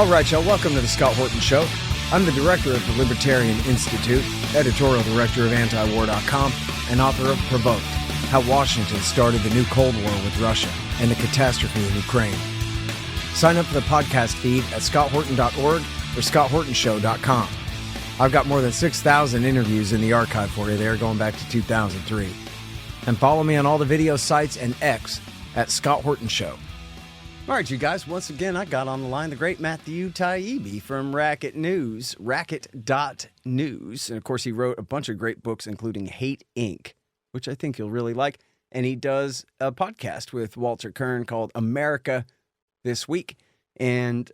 All right, y'all, welcome to the Scott Horton Show. I'm the director of the Libertarian Institute, editorial director of antiwar.com, and author of Provoked, How Washington Started the New Cold War with Russia and the Catastrophe in Ukraine. Sign up for the podcast feed at scotthorton.org or scotthortonshow.com. I've got more than 6,000 interviews in the archive for you there going back to 2003. And follow me on all the video sites and X at Scott Horton Show. All right, you guys, once again, I got on the line the great Matthew Taibbi from Racket News, Racket.news. And, of course, he wrote a bunch of great books, including Hate, Inc., which I think you'll really like. And he does a podcast with Walter Kern called America This Week. And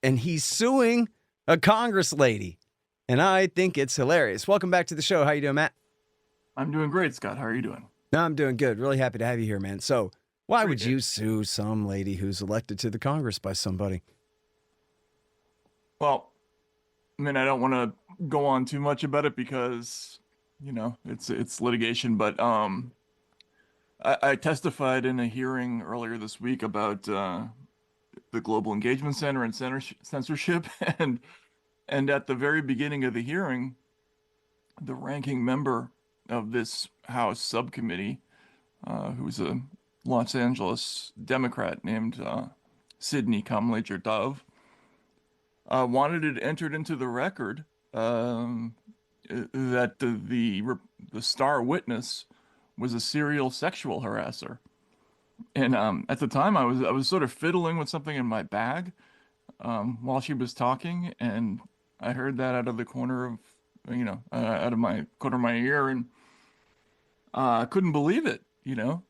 he's suing a Congress lady. And I think it's hilarious. Welcome back to the show. How you doing, Matt? I'm doing great, Scott. How are you doing? No, I'm doing good. Really happy to have you here, man. So, why would you sue some lady who's elected to the Congress by somebody? Well, I mean, I don't want to go on too much about it because, you know, it's litigation. But I testified in a hearing earlier this week about the Global Engagement Center and censorship, and at the very beginning of the hearing, the ranking member of this House subcommittee, who's a Los Angeles Democrat named Sidney Kamlager Dove, wanted it entered into the record that the star witness was a serial sexual harasser. And at the time, I was sort of fiddling with something in my bag while she was talking, and I heard that out of the corner of out of my corner of my ear, and I couldn't believe it. You know,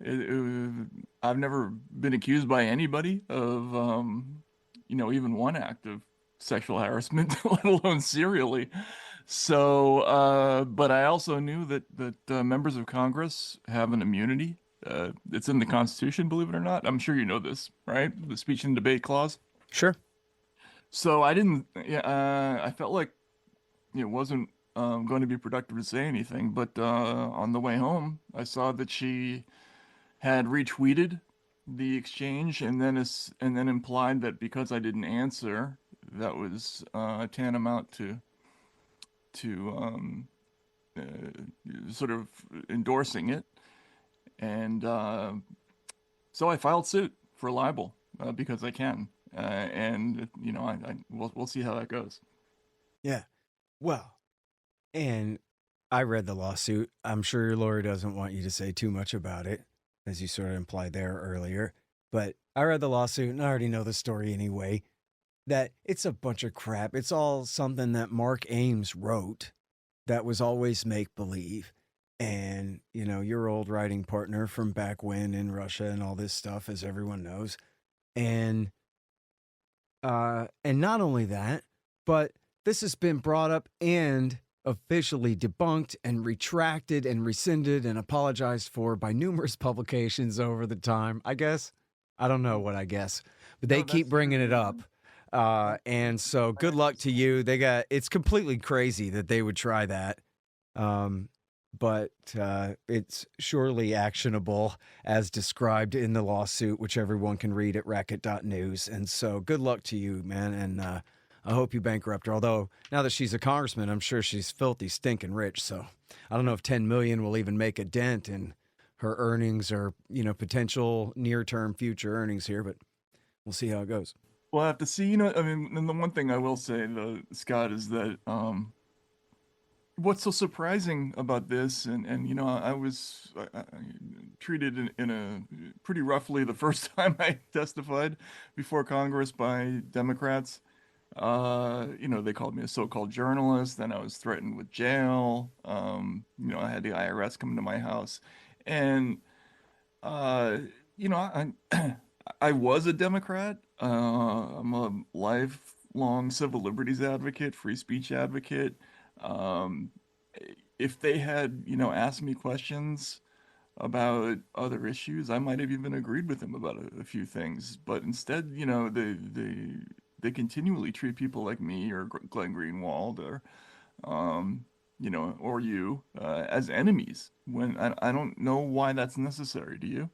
I've never been accused by anybody of, even one act of sexual harassment, let alone serially. So, but I also knew that members of Congress have an immunity. It's in the Constitution, believe it or not. I'm sure you know this, right? The speech and debate clause. Sure. So I didn't. I felt like it wasn't going to be productive to say anything, but on the way home, I saw that she had retweeted the exchange and then implied that because I didn't answer, that was tantamount to sort of endorsing it, and so I filed suit for libel because I can, and we'll see how that goes. Yeah, well. And I read the lawsuit. I'm sure your lawyer doesn't want you to say too much about it, as you sort of implied there earlier. But I read the lawsuit, and I already know the story anyway, that it's a bunch of crap. It's all something that Mark Ames wrote that was always make-believe. And, your old writing partner from back when in Russia and all this stuff, as everyone knows. And not only that, but this has been brought up and officially debunked and retracted and rescinded and apologized for by numerous publications over the time. I guess. I don't know what I guess. But they keep bringing it up. And so good luck to you. It's completely crazy that they would try that. But it's surely actionable as described in the lawsuit, which everyone can read at Racket.news. And so good luck to you, man. And I hope you bankrupt her. Although now that she's a congressman, I'm sure she's filthy, stinking rich. So I don't know if 10 million will even make a dent in her earnings or, potential near-term future earnings here, but we'll see how it goes. We'll have to see. And the one thing I will say, though, Scott, is that what's so surprising about this, and I was treated in a pretty roughly the first time I testified before Congress by Democrats. They called me a so-called journalist. Then I was threatened with jail. I had the IRS come to my house, and I was a Democrat. I'm a lifelong civil liberties advocate, free speech advocate. If they had, asked me questions about other issues, I might have even agreed with them about a few things. But instead, they continually treat people like me or Glenn Greenwald or you as enemies when I don't know why that's necessary. Do you?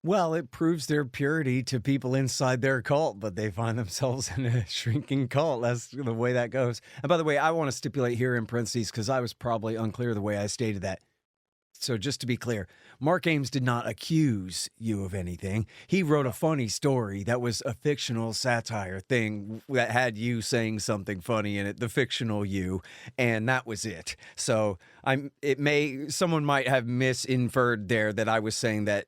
Well, it proves their purity to people inside their cult, but they find themselves in a shrinking cult. That's the way that goes. And by the way, I want to stipulate here in parentheses, because I was probably unclear the way I stated that. So just to be clear, Mark Ames did not accuse you of anything. He wrote a funny story that was a fictional satire thing that had you saying something funny in it, the fictional you, and that was it. So someone might have misinferred there that I was saying that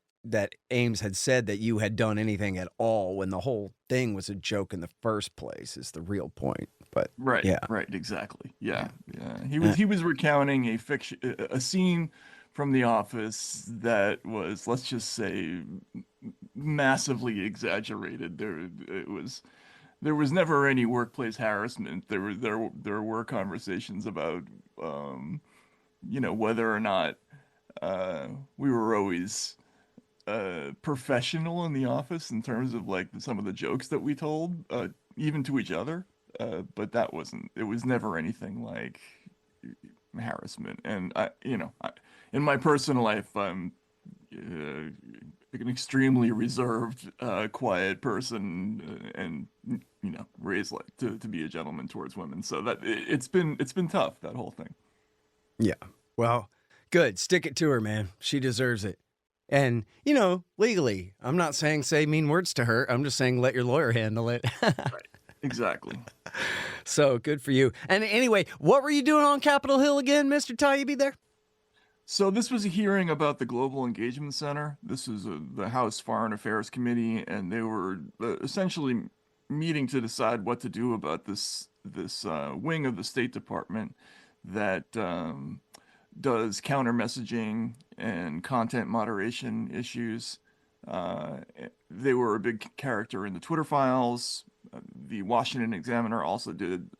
Ames had said that you had done anything at all when the whole thing was a joke in the first place is the real point. But Right, yeah. right, exactly. Yeah, yeah. He was recounting a scene from The Office that was, let's just say, massively exaggerated. There was never any workplace harassment. There were conversations about whether or not we were always professional in the office in terms of like some of the jokes that we told, even to each other. But it was never anything like harassment. And in my personal life, I'm an extremely reserved, quiet person, and raised like to be a gentleman towards women. So it's been tough, that whole thing. Yeah. Well, good. Stick it to her, man. She deserves it. And, legally, I'm not saying say mean words to her. I'm just saying let your lawyer handle it. Right. Exactly. So good for you. And anyway, what were you doing on Capitol Hill again, Mr. Taibbi there? So this was a hearing about the Global Engagement Center. This is the House Foreign Affairs Committee, and they were essentially meeting to decide what to do about this wing of the State Department that does counter messaging and content moderation issues. They were a big character in the Twitter files. The Washington Examiner also did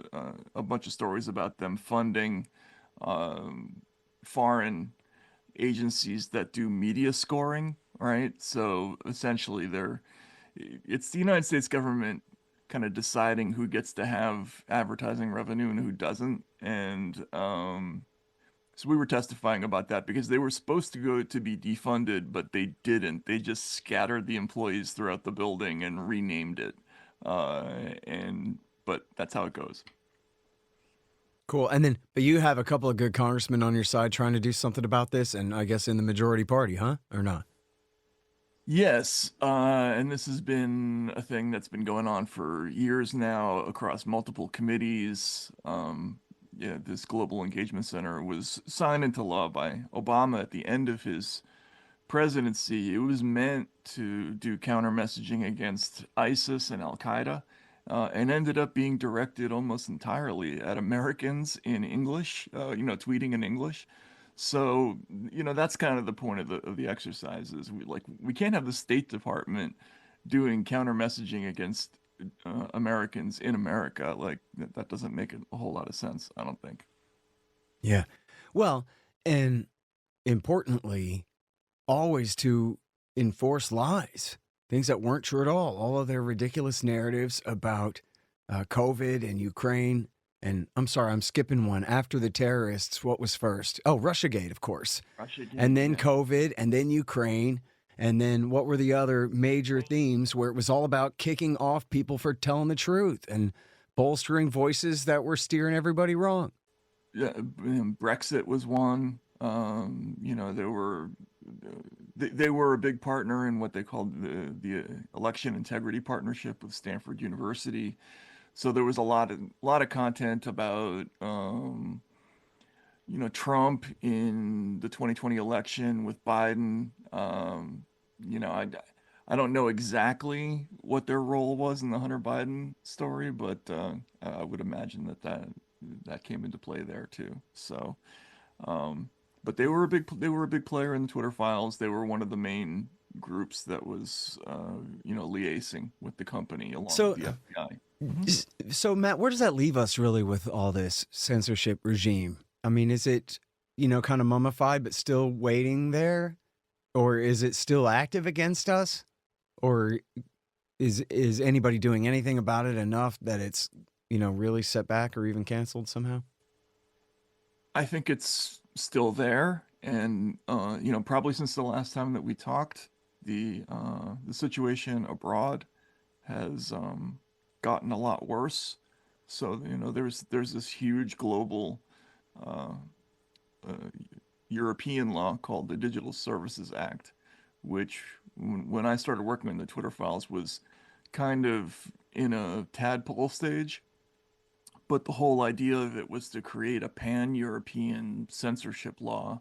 a bunch of stories about them funding foreign agencies that do media scoring, right? So essentially it's the United States government kind of deciding who gets to have advertising revenue and who doesn't. And so we were testifying about that because they were supposed to go to be defunded, but they didn't. They just scattered the employees throughout the building and renamed it. But that's how it goes. Cool. But you have a couple of good congressmen on your side trying to do something about this, and I guess in the majority party, huh? Or not? Yes, and this has been a thing that's been going on for years now across multiple committees. Yeah, this Global Engagement Center was signed into law by Obama at the end of his presidency. It was meant to do counter messaging against ISIS and Al Qaeda, and ended up being directed almost entirely at Americans in English, tweeting in English. So, that's kind of the point of the exercise is we can't have the State Department doing counter messaging against Americans in America. Like that doesn't make a whole lot of sense, I don't think. Yeah. Well, and importantly, always to enforce lies, things that weren't true at all of their ridiculous narratives about COVID and Ukraine. And I'm sorry, I'm skipping one. After the terrorists, what was first? Oh, Russiagate, of course. Russiagate, and then yeah. COVID, and then Ukraine. And then what were the other major themes where it was all about kicking off people for telling the truth and bolstering voices that were steering everybody wrong? Yeah, Brexit was one. They were a big partner in what they called the election integrity partnership with Stanford University. So there was a lot of content about Trump in the 2020 election with Biden. I don't know exactly what their role was in the Hunter Biden story, but I would imagine that came into play there too. So, but they were a big player in the Twitter files. They were one of the main groups that was liaising with the company along with the FBI. So, Matt, where does that leave us really with all this censorship regime? I mean, is it, kind of mummified but still waiting there? Or is it still active against us? Or is anybody doing anything about it enough that it's, really set back or even canceled somehow? I think it's still there. And, probably since the last time that we talked, the situation abroad has gotten a lot worse. So there's this huge global uh, uh, European law called the Digital Services Act, which when I started working on the Twitter files was kind of in a tadpole stage. But the whole idea of it was to create a pan-European censorship law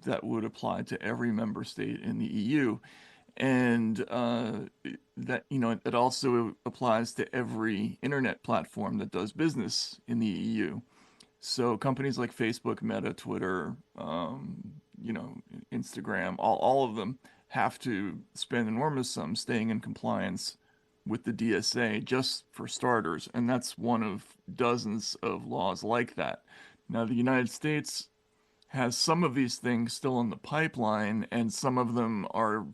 that would apply to every member state in the EU. And that, it also applies to every internet platform that does business in the EU. So companies like Facebook, Meta, Twitter, you know, Instagram, all of them have to spend enormous sums staying in compliance with the DSA just for starters, and that's one of dozens of laws like that. Now, the United States has some of these things still in the pipeline, and some of them are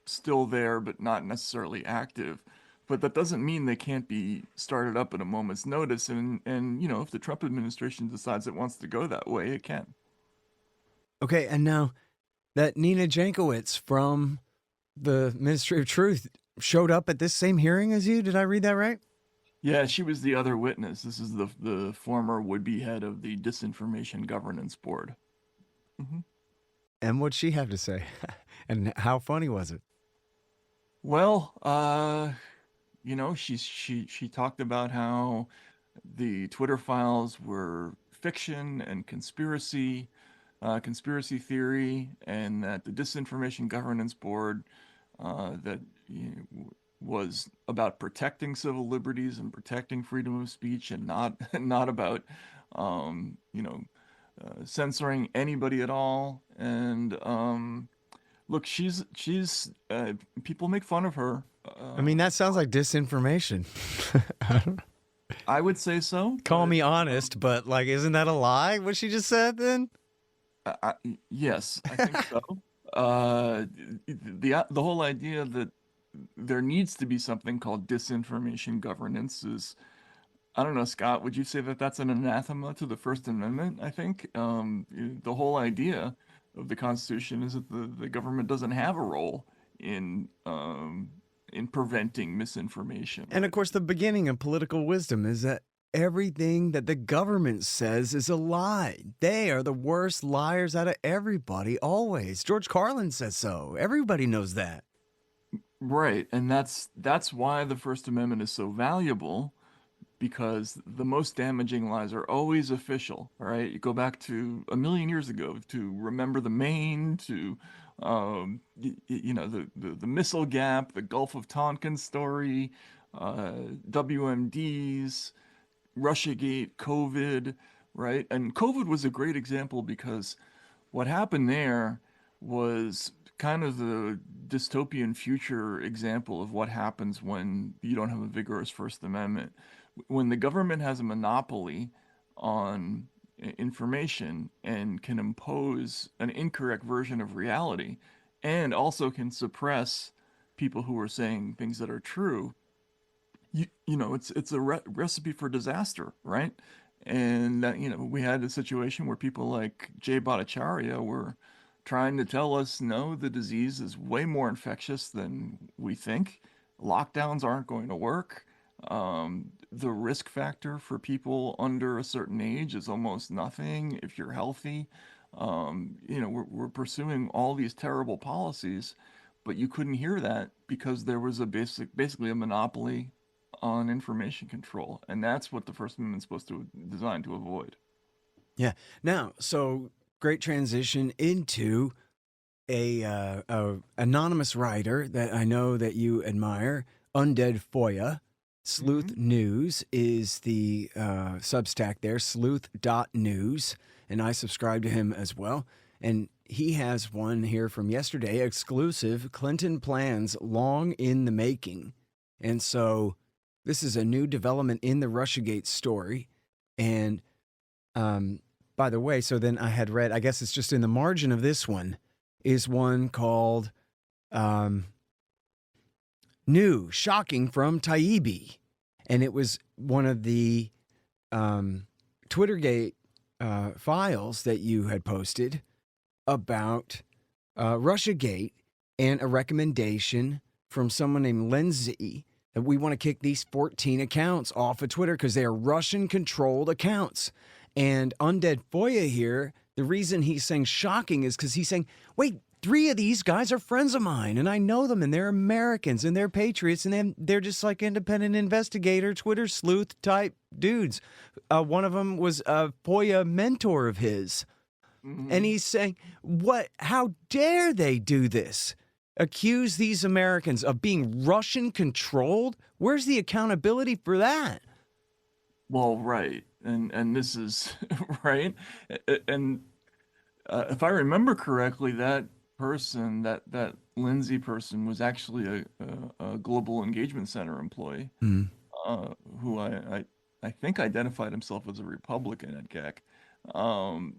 still there but not necessarily active. But that doesn't mean they can't be started up at a moment's notice. And if the Trump administration decides it wants to go that way, it can. Okay, and now that Nina Jankowicz from the Ministry of Truth showed up at this same hearing as you. Did I read that right? Yeah, she was the other witness. This is the former would-be head of the Disinformation Governance Board. hmm And what'd she have to say? And how funny was it? Well, she talked about how the Twitter files were fiction and conspiracy theory, and that the Disinformation Governance Board that was about protecting civil liberties and protecting freedom of speech, and not not about um, you know censoring anybody at all. And look, she's people make fun of her. I mean, that sounds like disinformation. I would say so, Call but me honest, but like, isn't that a lie? What she just said then? yes, I think so. Uh, the whole idea that there needs to be something called disinformation governance is, I don't know, Scott, would you say that that's an anathema to the First Amendment? I think the whole idea of the Constitution is that the government doesn't have a role in preventing misinformation, And of right? course, the beginning of political wisdom is that everything that the government says is a lie. They are the worst liars out of everybody, always. George Carlin says so. Everybody knows that. Right, and that's why the First Amendment is so valuable, because the most damaging lies are always official, all right? You go back to a million years ago to Remember the Maine, to the missile gap, the Gulf of Tonkin story, WMDs, Russiagate, COVID, right? And COVID was a great example because what happened there was kind of the dystopian future example of what happens when you don't have a vigorous First Amendment. When the government has a monopoly on information and can impose an incorrect version of reality, and also can suppress people who are saying things that are true, it's a recipe for disaster, right? And we had a situation where people like Jay Bhattacharya were trying to tell us, no, the disease is way more infectious than we think. Lockdowns aren't going to work. The risk factor for people under a certain age is almost nothing if you're healthy. We're pursuing all these terrible policies, but you couldn't hear that because there was basically a monopoly on information control, and that's what the First Amendment's supposed to designed to avoid. Yeah. Now, so great transition into a anonymous writer that I know that you admire, Undead Foya. hmm Sleuth News is the Substack there, sleuth.news, and I subscribe to him as well. And he has one here from yesterday, exclusive Clinton plans long in the making. And so this is a new development in the Russiagate story. And by the way, so then I had read, I guess it's just in the margin of this one, is one called um, New, Shocking from Taibbi. And it was one of the Twittergate files that you had posted about Russiagate and a recommendation from someone named Lindsay that we want to kick these 14 accounts off of Twitter because they are Russian-controlled accounts. And Undead Foya here, the reason he's saying shocking is because he's saying, wait, 3 of these guys are friends of mine, and I know them, and they're Americans, and they're patriots, and they're just like independent investigator, Twitter sleuth type dudes. One of them was a Foya mentor of his. And he's saying, what? How dare they do this? Accuse these Americans of being Russian-controlled? Where's the accountability for that? Well, right. And this is right. And if I remember correctly, that person, that Lindsay person, was actually a Global Engagement Center employee, who I think identified himself as a Republican at GEC.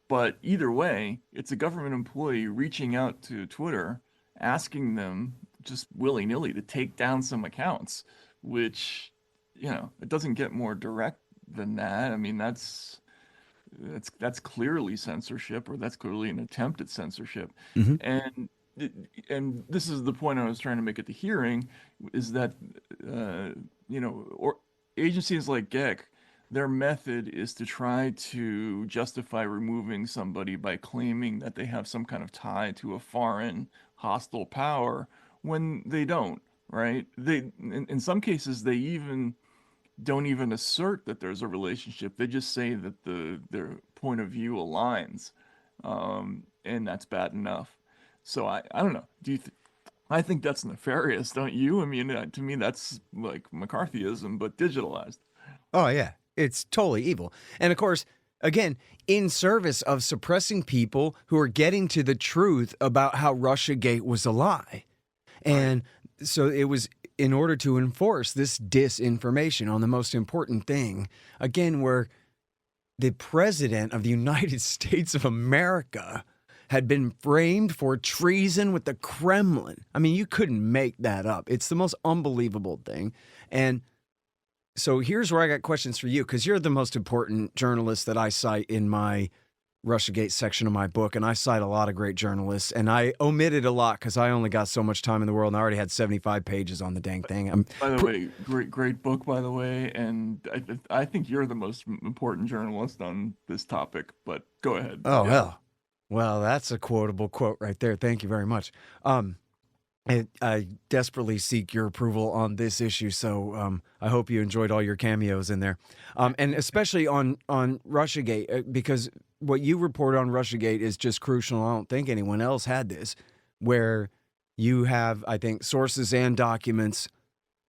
But either way, it's a government employee reaching out to Twitter, asking them just willy-nilly to take down some accounts, which, it doesn't get more direct than that. I mean, that's clearly censorship, or that's clearly an attempt at censorship. And this is the point I was trying to make at the hearing, is that or agencies like GEC, their method is to try to justify removing somebody by claiming that they have some kind of tie to a foreign hostile power when they don't, right? In some cases, they even don't even assert that there's a relationship. They just say that their point of view aligns, and that's bad enough. So I don't know. I think that's nefarious, don't you? I mean, to me, that's like McCarthyism, but digitalized. Oh, yeah. It's totally evil. And of course, again, in service of suppressing people who are getting to the truth about how Russiagate was a lie. And so it was in order to enforce this disinformation on the most important thing, again, where the president of the United States of America had been framed for treason with the Kremlin. I mean, you couldn't make that up. It's the most unbelievable thing. And so here's where I got questions for you, because you're the most important journalist that I cite in my Russiagate section of my book, and I cite a lot of great journalists, and I omitted a lot because I only got so much time in the world, and I already had 75 pages on the dang thing. By the way, great book, by the way, and I think you're the most important journalist on this topic, but go ahead. Oh, yeah. Hell. Well, that's a quotable quote right there. Thank you very much. I desperately seek your approval on this issue, so I hope you enjoyed all your cameos in there, and especially on Russiagate, because what you report on Russiagate is just crucial. I don't think anyone else had this, where you have, I think, sources and documents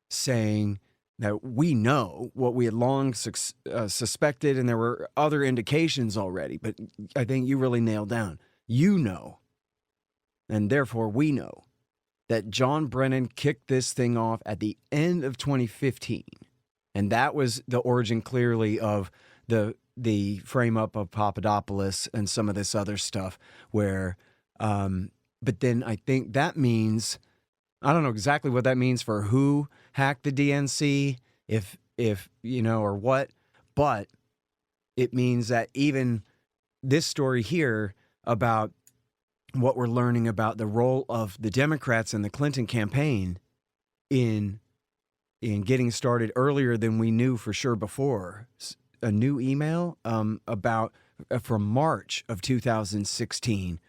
saying that we know what we had long suspected, and there were other indications already, but I think you really nailed down. You know, and therefore we know, that John Brennan kicked this thing off at the end of 2015. And that was the origin, clearly, of the frame-up of Papadopoulos and some of this other stuff where, but then I think that means, I don't know exactly what that means for who hacked the DNC, if or what, but it means that even this story here about what we're learning about the role of the Democrats and the Clinton campaign in getting started earlier than we knew for sure before. A new email about from March of 2016.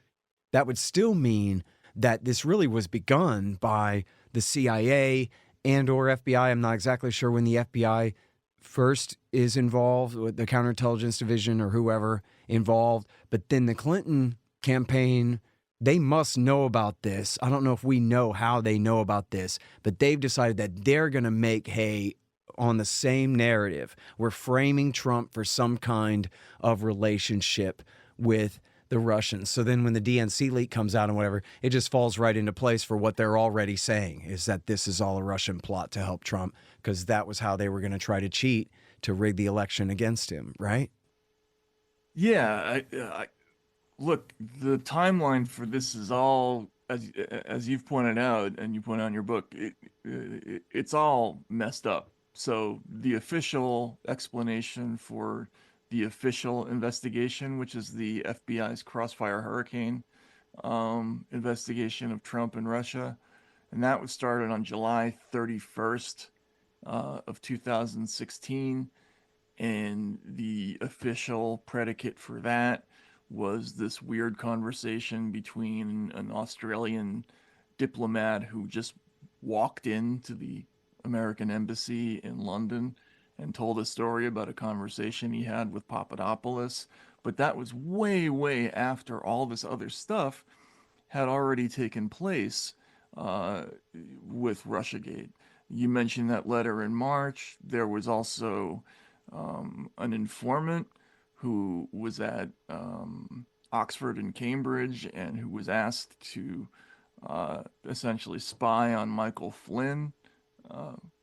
That would still mean that this really was begun by the CIA and or FBI. I'm not exactly sure when the FBI first is involved, with the counterintelligence division or whoever involved, but then the Clinton campaign, they must know about this. I don't know if we know how they know about this, but they've decided that they're going to make hay on the same narrative. We're framing Trump for some kind of relationship with the Russians. So then when the DNC leak comes out and whatever, it just falls right into place for what they're already saying, is that this is all a Russian plot to help Trump, because that was how they were going to try to cheat to rig the election against him, right? Yeah, look, the timeline for this is all, as you've pointed out, and you point out in your book, it's all messed up. So the official explanation for the official investigation, which is the FBI's Crossfire Hurricane, investigation of Trump and Russia, and that was started on July 31st of 2016. And the official predicate for that was this weird conversation between an Australian diplomat who just walked into the American embassy in London and told a story about a conversation he had with Papadopoulos. But that was way, way after all this other stuff had already taken place uh, with Russiagate. You mentioned that letter in March. There was also an informant who was at Oxford and Cambridge and who was asked to essentially spy on Michael Flynn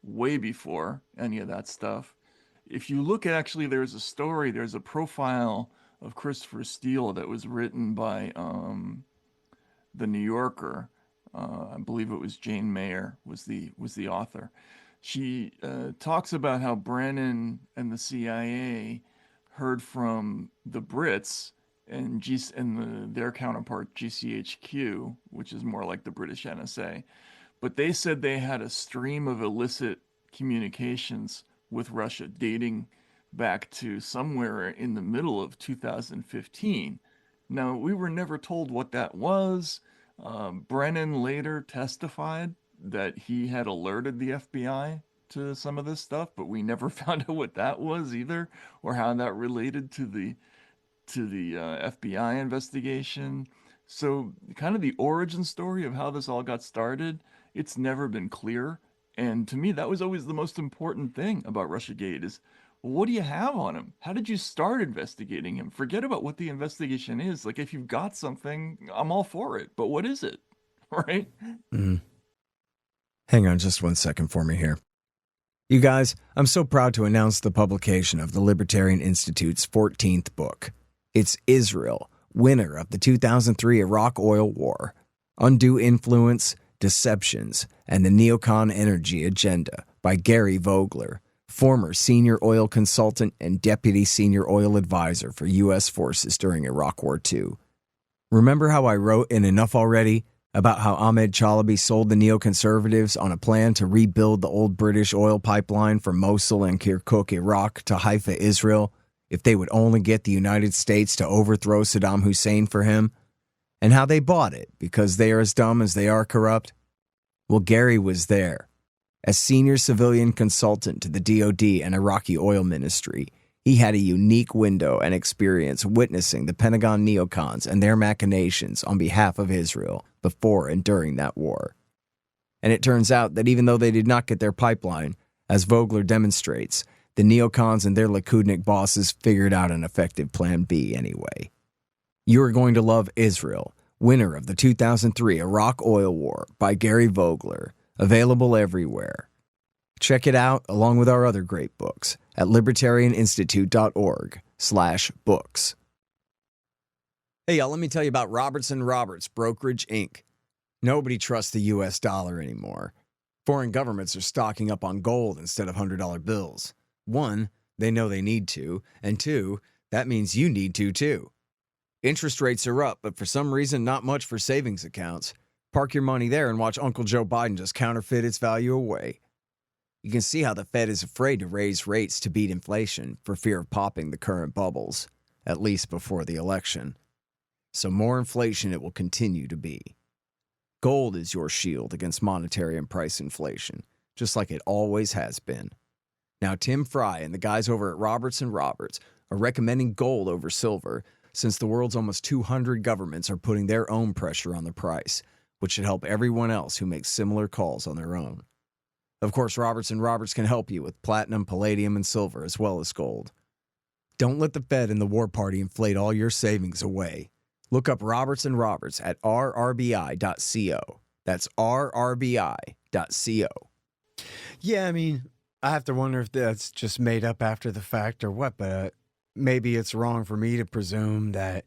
way before any of that stuff. If you look, actually, there's a profile of Christopher Steele that was written by the New Yorker. I believe it was Jane Mayer was the author. She talks about how Brennan and the CIA heard from the Brits and their counterpart GCHQ, which is more like the British NSA, but they said they had a stream of illicit communications with Russia dating back to somewhere in the middle of 2015. Now, we were never told what that was. Brennan later testified that he had alerted the FBI to some of this stuff, but we never found out what that was either, or how that related to the FBI investigation. So, kind of the origin story of how this all got started, it's never been clear. And to me, that was always the most important thing about Russiagate is, well, what do you have on him? How did you start investigating him? Forget about what the investigation is. Like, if you've got something, I'm all for it. But what is it? Right? Mm. Hang on just 1 second for me here. You guys, I'm so proud to announce the publication of the Libertarian Institute's 14th book. It's Israel, winner of the 2003 Iraq Oil War, Undue Influence, Deceptions, and the Neocon Energy Agenda by Gary Vogler, former senior oil consultant and deputy senior oil advisor for U.S. forces during Iraq War II. Remember how I wrote in Enough Already about how Ahmed Chalabi sold the neoconservatives on a plan to rebuild the old British oil pipeline from Mosul and Kirkuk, Iraq to Haifa, Israel, if they would only get the United States to overthrow Saddam Hussein for him? And how they bought it because they are as dumb as they are corrupt? Well, Gary was there. As senior civilian consultant to the DoD and Iraqi oil ministry, he had a unique window and experience witnessing the Pentagon neocons and their machinations on behalf of Israel before and during that war. And it turns out that even though they did not get their pipeline, as Vogler demonstrates, the neocons and their Likudnik bosses figured out an effective plan B anyway. You are going to love Israel, winner of the 2003 Iraq Oil War by Gary Vogler, available everywhere. Check it out along with our other great books at libertarianinstitute.org/books. Hey, y'all, let me tell you about Robertson Roberts Brokerage, Inc. Nobody trusts the U.S. dollar anymore. Foreign governments are stocking up on gold instead of $100 bills. One, they know they need to, and two, that means you need to too. Interest rates are up, but for some reason, not much for savings accounts. Park your money there and watch Uncle Joe Biden just counterfeit its value away. You can see how the Fed is afraid to raise rates to beat inflation for fear of popping the current bubbles, at least before the election. So more inflation it will continue to be. Gold is your shield against monetary and price inflation, just like it always has been. Now, Tim Fry and the guys over at Robertson Roberts are recommending gold over silver since the world's almost 200 governments are putting their own pressure on the price, which should help everyone else who makes similar calls on their own. Of course, Robertson Roberts can help you with platinum, palladium, and silver, as well as gold. Don't let the Fed and the war party inflate all your savings away. Look up Robertson Roberts at rrbi.co. That's rrbi.co. Yeah, I mean, I have to wonder if that's just made up after the fact or what, but maybe it's wrong for me to presume that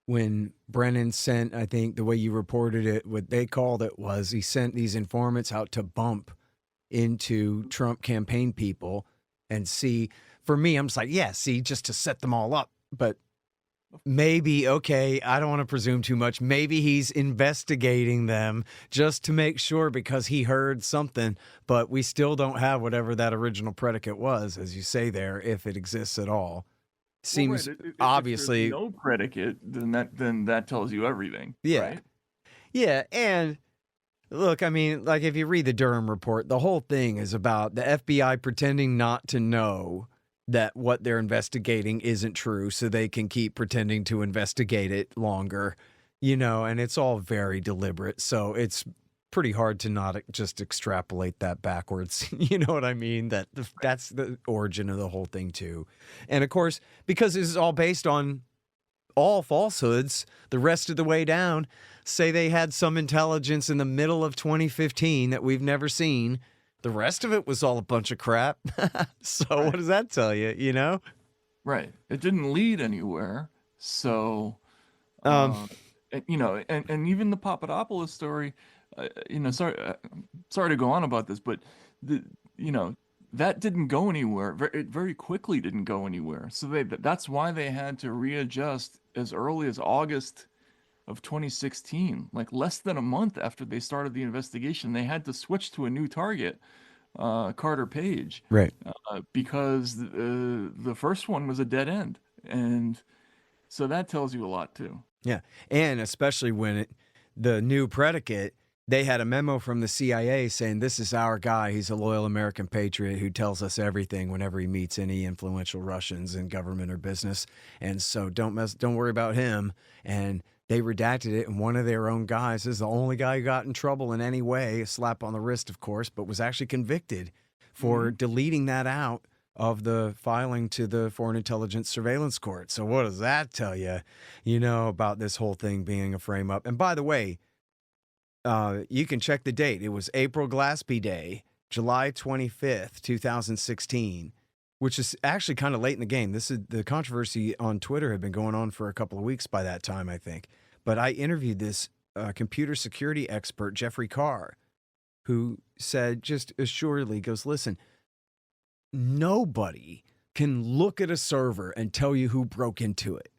when Brennan sent, I think the way you reported it, what they called it was he sent these informants out to bump into Trump campaign people and see. For me, I'm just like, yeah, see, just to set them all up. But maybe, okay, I don't want to presume too much. Maybe he's investigating them just to make sure because he heard something, but we still don't have whatever that original predicate was, as you say there, if it exists at all. Well, right. Seems If there's obviously, no predicate, then that tells you everything, yeah. right? Yeah, and look, I mean, like if you read the Durham report, the whole thing is about the FBI pretending not to know that what they're investigating isn't true so they can keep pretending to investigate it longer, and it's all very deliberate. So it's pretty hard to not just extrapolate that backwards. You know what I mean? That's the origin of the whole thing too. And of course, because this is all based on all falsehoods the rest of the way down, say they had some intelligence in the middle of 2015 that we've never seen. The rest of it was all a bunch of crap. So what does that tell you, Right. It didn't lead anywhere. So, Um, and even the Papadopoulos story, sorry to go on about this, but the, you know, that didn't go anywhere. It very quickly didn't go anywhere. So that's why they had to readjust as early as August of 2016, like less than a month after they started the investigation. They had to switch to a new target, Carter Page, right. because the first one was a dead end. And so that tells you a lot too. Yeah. And especially when the new predicate, they had a memo from the CIA saying, this is our guy. He's a loyal American patriot who tells us everything whenever he meets any influential Russians in government or business. And so don't worry about him. And they redacted it. And one of their own guys is the only guy who got in trouble in any way, a slap on the wrist, of course, but was actually convicted for deleting that out of the filing to the Foreign Intelligence Surveillance Court. So what does that tell you, about this whole thing being a frame up? And by the way, you can check the date. It was April Glaspie Day, July 25th, 2016, which is actually kind of late in the game. The controversy on Twitter had been going on for a couple of weeks by that time, I think. But I interviewed this computer security expert, Jeffrey Carr, who said just assuredly, goes, listen, nobody can look at a server and tell you who broke into it.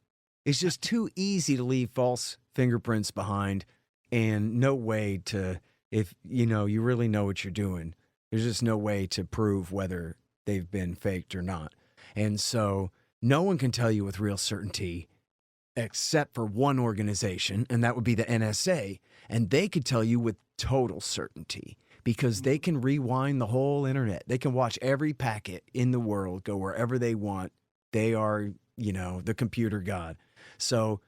It's just too easy to leave false fingerprints behind, and no way to, if you really know what you're doing, there's just no way to prove whether they've been faked or not. And so no one can tell you with real certainty except for one organization, and that would be the NSA, and they could tell you with total certainty because they can rewind the whole internet. They can watch every packet in the world go wherever they want. They are, the computer god. So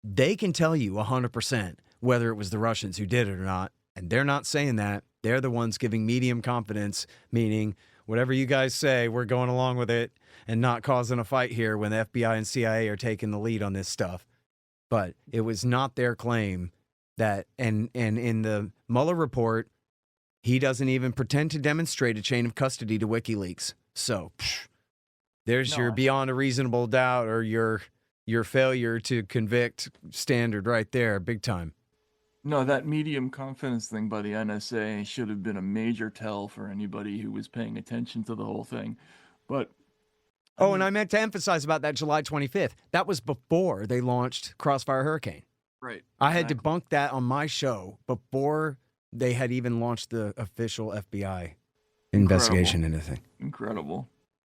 they can tell you 100% whether it was the Russians who did it or not, and they're not saying that. They're the ones giving medium confidence, meaning whatever you guys say, we're going along with it and not causing a fight here when the FBI and CIA are taking the lead on this stuff. But it was not their claim that, and in the Mueller report, he doesn't even pretend to demonstrate a chain of custody to WikiLeaks. So there's your beyond a reasonable doubt or your failure to convict standard right there, big time. No, that medium confidence thing by the NSA should have been a major tell for anybody who was paying attention to the whole thing. But and I meant to emphasize about that July 25th. That was before they launched Crossfire Hurricane. Right. I had debunked that on my show before they had even launched the official FBI investigation into the thing. Incredible.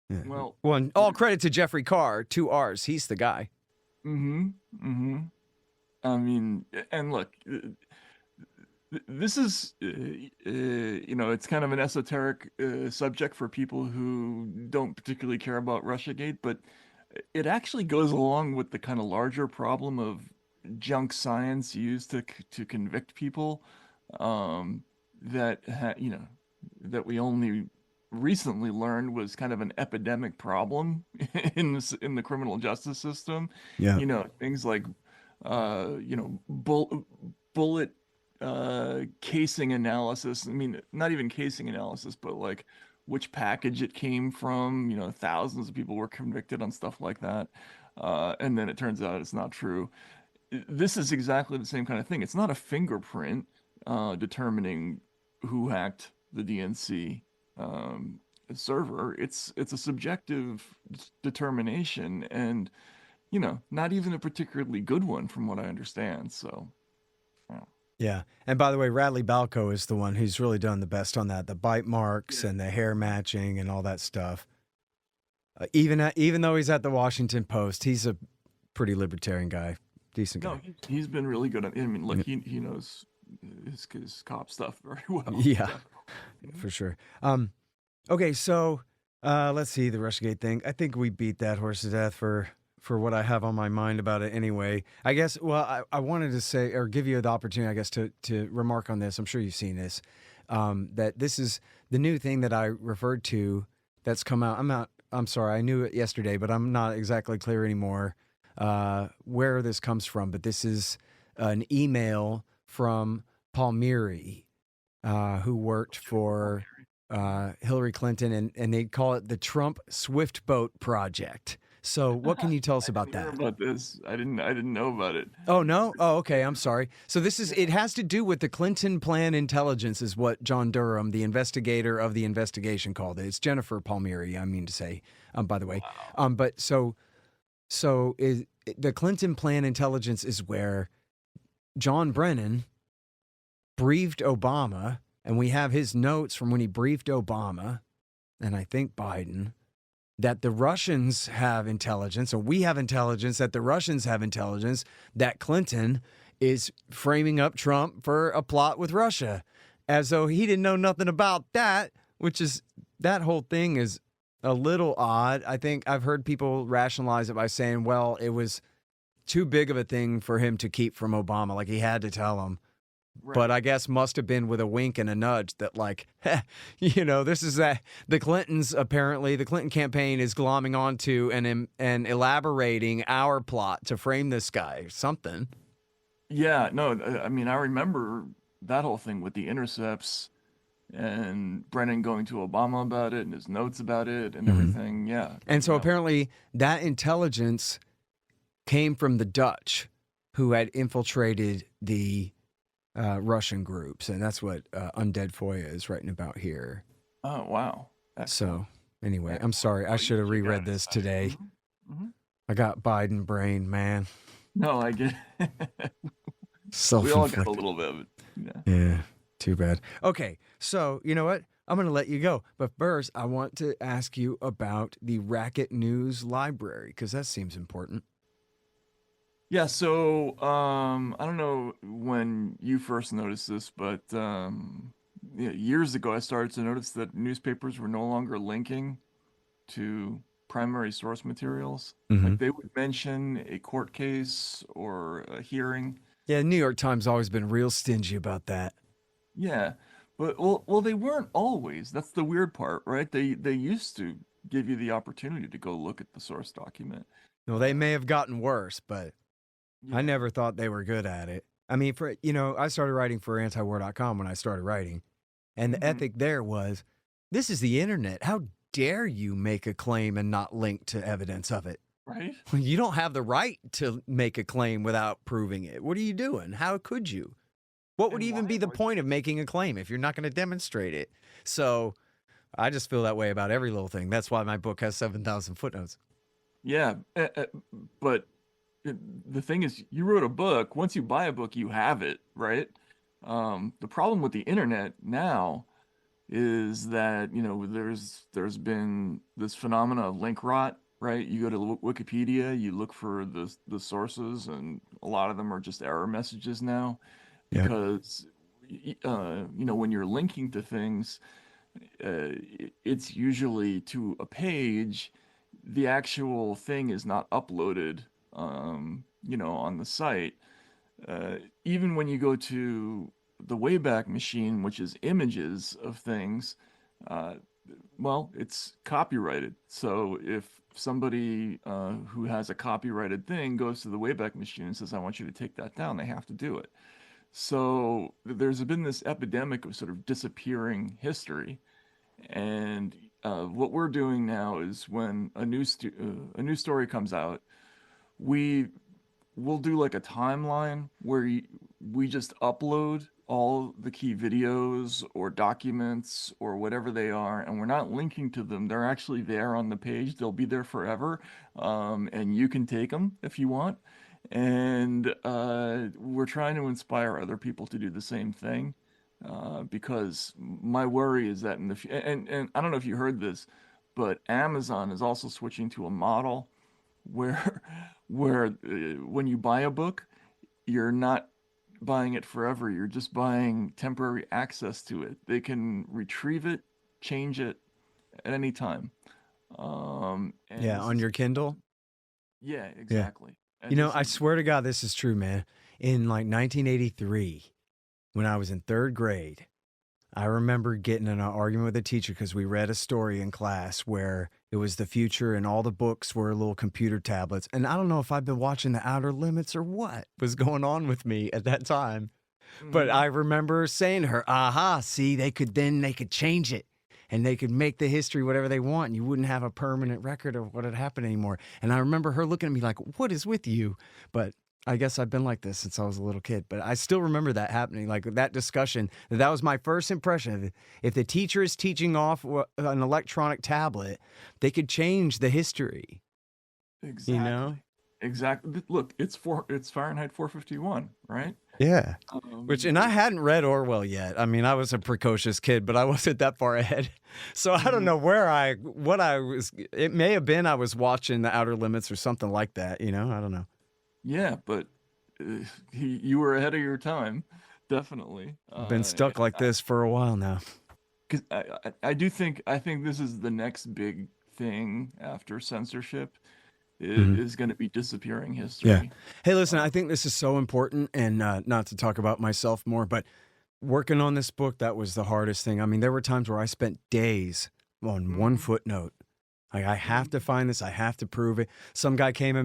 Yeah. Well, and all credit to Jeffrey Carr, 2 R's. He's the guy. I mean, and look, this is, it's kind of an esoteric subject for people who don't particularly care about Russiagate, but it actually goes along with the kind of larger problem of junk science used to convict people, that we only recently learned was kind of an epidemic problem in the criminal justice system. Yeah. Things like bullet casing analysis. I mean, not even casing analysis, but like which package it came from. Thousands of people were convicted on stuff like that, and then it turns out it's not true. This is exactly the same kind of thing. It's not a fingerprint determining who hacked the DNC server. It's a subjective determination, and not even a particularly good one from what I understand. So, yeah. Yeah. And by the way, Radley Balco is the one who's really done the best on that. The bite marks and the hair matching and all that stuff. Even though he's at the Washington Post, he's a pretty libertarian guy, decent No, guy. he's been really good at. I mean, look, he knows his cop stuff very well. Yeah, Definitely. for sure. Okay, so let's see the Russiagate thing. I think we beat that horse to death for what I have on my mind about it anyway. I guess, well, I wanted to say, or give you the opportunity, I guess, to remark on this. I'm sure you've seen this, that this is the new thing that I referred to that's come out. I'm sorry, I knew it yesterday, but I'm not exactly clear anymore where this comes from. But this is an email from Palmieri, who worked for Hillary Clinton, and they call it the Trump Swift Boat Project. So what can you tell us I about didn't hear that? about this. I didn't know about it. Oh, no? Oh, okay. I'm sorry. So it has to do with the Clinton Plan Intelligence is what John Durham, the investigator of the investigation, called it. It's Jennifer Palmieri, I mean to say, by the way. But the Clinton Plan Intelligence is where John Brennan briefed Obama, and we have his notes from when he briefed Obama, and I think Biden, that the Russians have intelligence, or we have intelligence, that the Russians have intelligence, that Clinton is framing up Trump for a plot with Russia, as though he didn't know nothing about that, that whole thing is a little odd. I think I've heard people rationalize it by saying, well, it was too big of a thing for him to keep from Obama, like he had to tell him. But I guess must have been with a wink and a nudge that, like, this is that the Clintons, apparently, the Clinton campaign is glomming onto and elaborating our plot to frame this guy, something. Yeah, no, I mean, I remember that whole thing with the intercepts and Brennan going to Obama about it and his notes about it and everything. Yeah. And so no. apparently that intelligence came from the Dutch, who had infiltrated the Russian groups, and that's what Undead Foya is writing about here. Oh, wow. So anyway, I'm sorry. I should have reread this today. I got Biden brain, man. No, I get it. We all got a little bit of it. Yeah, too bad. Okay, so you know what? I'm going to let you go. But first, I want to ask you about the Racket News Library, because that seems important. Yeah, so I don't know when you first noticed this, but years ago I started to notice that newspapers were no longer linking to primary source materials. Like they would mention a court case or a hearing. Yeah, New York Times always been real stingy about that. Yeah, but well, they weren't always. That's the weird part, right? They used to give you the opportunity to go look at the source document. No, they may have gotten worse, but I never thought they were good at it. I mean, I started writing for antiwar.com when I started writing. And the ethic there was, this is the internet. How dare you make a claim and not link to evidence of it? Right? You don't have the right to make a claim without proving it. What are you doing? How could you? What would even be the point of making a claim if you're not going to demonstrate it? So I just feel that way about every little thing. That's why my book has 7,000 footnotes. Yeah, but the thing is, you wrote a book. Once you buy a book, you have it, right? The problem with the internet now is that, there's been this phenomena of link rot, right? You go to Wikipedia, you look for the sources, and a lot of them are just error messages now, because when you're linking to things, it's usually to a page. The actual thing is not uploaded, on the site. Even when you go to the Wayback Machine, which is images of things, well, it's copyrighted. So if somebody who has a copyrighted thing goes to the Wayback Machine and says, I want you to take that down, they have to do it. So there's been this epidemic of sort of disappearing history. And what we're doing now is when a new story comes out, we'll do like a timeline where we just upload all the key videos or documents or whatever they are, and we're not linking to them. They're actually there on the page. They'll be there forever, and you can take them if you want. And we're trying to inspire other people to do the same thing, because my worry is that and I don't know if you heard this, but Amazon is also switching to a model where when you buy a book, you're not buying it forever. You're just buying temporary access to it. They can retrieve it, change it at any time. And Yeah, on your Kindle. yeah, exactly. And You know, this I is swear to God, this is true, man. In like 1983, when I was in third grade, I remember getting in an argument with a teacher because we read a story in class where it was the future and all the books were little computer tablets. And I don't know if I've been watching The Outer Limits or what was going on with me at that time. But I remember saying to her, aha, see, they could change it and they could make the history whatever they want. And you wouldn't have a permanent record of what had happened anymore. And I remember her looking at me like, what is with you? But I guess I've been like this since I was a little kid, but I still remember that happening, like that discussion. That was my first impression. If the teacher is teaching off an electronic tablet, they could change the history. exactly. You know? Exactly. Look, it's Fahrenheit 451, right? Yeah. Um, And I hadn't read Orwell yet. I mean, I was a precocious kid, but I wasn't that far ahead. So I don't know it may have been I was watching The Outer Limits or something like that, I don't know. yeah, but you were ahead of your time, definitely. I've been stuck like this for a while now. Because I think this is the next big thing after censorship is going to be disappearing history. Yeah. Hey, listen, I think this is so important, and not to talk about myself more, but working on this book, that was the hardest thing. I mean, there were times where I spent days on one footnote. Like, I have to find this. I have to prove it. Some guy came to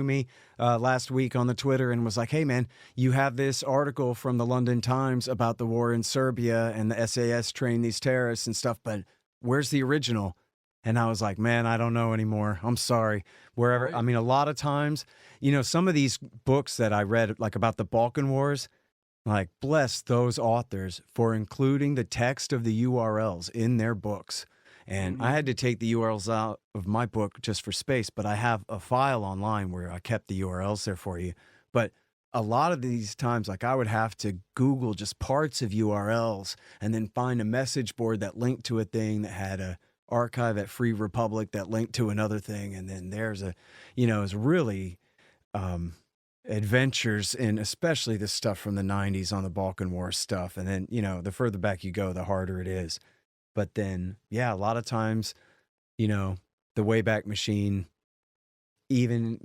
me last week on the Twitter and was like, hey, man, you have this article from the London Times about the war in Serbia and the SAS trained these terrorists and stuff, but where's the original? And I was like, man, I don't know anymore. I'm sorry. Wherever, Right. I mean, a lot of times, some of these books that I read, like about the Balkan Wars, like, bless those authors for including the text of the URLs in their books. And I had to take the URLs out of my book just for space, but I have a file online where I kept the URLs there for you. But a lot of these times, like, I would have to Google just parts of URLs and then find a message board that linked to a thing that had a archive at Free Republic that linked to another thing. And then there's it's really adventures in especially the stuff from the 90s on the Balkan War stuff. And then, the further back you go, the harder it is. But then, yeah, a lot of times, the Wayback Machine, even,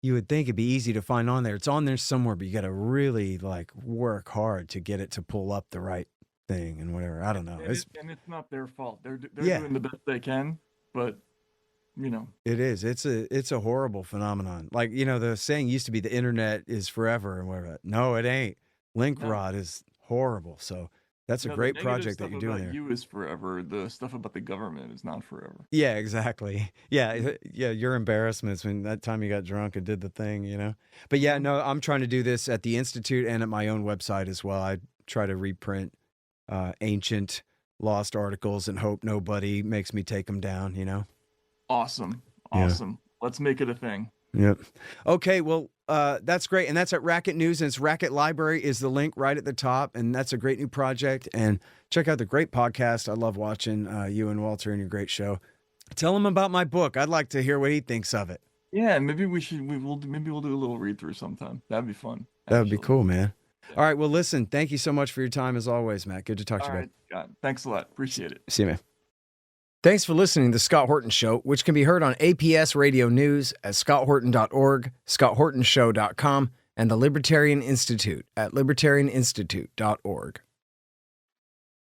you would think it'd be easy to find on there. It's on there somewhere, but you got to really work hard to get it to pull up the right thing and whatever. I don't know. And it's not their fault. They're Yeah. doing the best they can, but It is. It's a horrible phenomenon. Like, the saying used to be the internet is forever and whatever. No, it ain't. Link No. rot is horrible. So that's a the great negative project that stuff you're doing about there. you is forever. The stuff about the government is not forever. Yeah, exactly. Yeah, your embarrassments when that time you got drunk and did the thing. But yeah, no, I'm trying to do this at the Institute and at my own website as well. I try to reprint ancient lost articles and hope nobody makes me take them down. Awesome. Yeah. Awesome. Let's make it a thing. Yep. Okay, well, that's great. And that's at Racket News, and it's Racket Library is the link right at the top. And that's a great new project. And check out the great podcast. I love watching you and Walter and your great show. Tell him about my book. I'd like to hear what he thinks of it. Yeah, maybe we'll do a little read through sometime. That'd be fun. That would be actually. cool, man. All right, well, listen, thank you so much for your time as always, Matt. Good to talk to All you, right, Scott. Thanks a lot. Appreciate it. bud. See you, man. Thanks for listening to The Scott Horton Show, which can be heard on APS Radio News at scotthorton.org, scotthortonshow.com, and the Libertarian Institute at libertarianinstitute.org.